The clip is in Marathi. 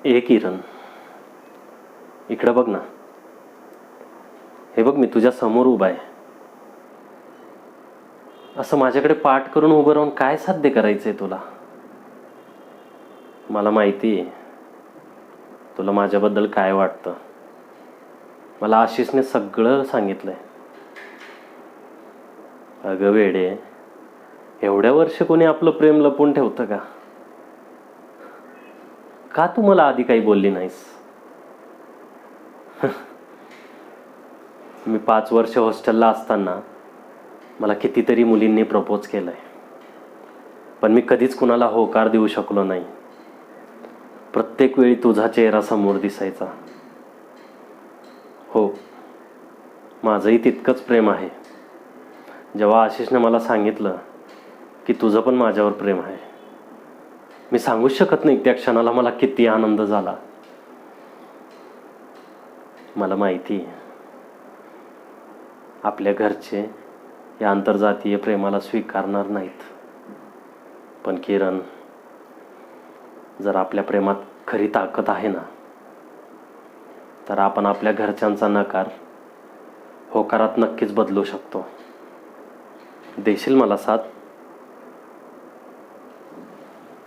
ए किरण, इकडं बघ ना. हे बघ, मी तुझ्या समोर उभा आहे. असं माझ्याकडे पाठ करून उभं राहून काय साध्य करायचंय तुला? मला माहिती आहे तुला माझ्याबद्दल काय वाटतं. मला आशिषने सगळं सांगितलंय. अगं वेडे, एवढ्या वर्ष कोणी आपलं प्रेम लपवून ठेवतं का? का तू मला आधी काही बोलली नाहीस? मी 5 वर्ष हॉस्टेलला असताना मला कितीतरी मुलींनी प्रपोज केलंय, पण मी कधीच कुणाला होकार देऊ शकलो नाही. प्रत्येक वेळी तुझा चेहरा समोर दिसायचा. हो, माझंही तितकंच प्रेम आहे. जेव्हा आशिषने मला सांगितलं की तुझं पण माझ्यावर प्रेम आहे, मी सांगूच शकत नाही त्या क्षणाला मला किती आनंद झाला. मला माहिती आहे आपल्या घरचे या आंतरजातीय प्रेमाला स्वीकारणार नाहीत, पण किरण, जर आपल्या प्रेमात खरी ताकद आहे ना, तर आपण आपल्या घरच्यांचा नकार होकारात नक्कीच बदलू शकतो. देशील मला साथ?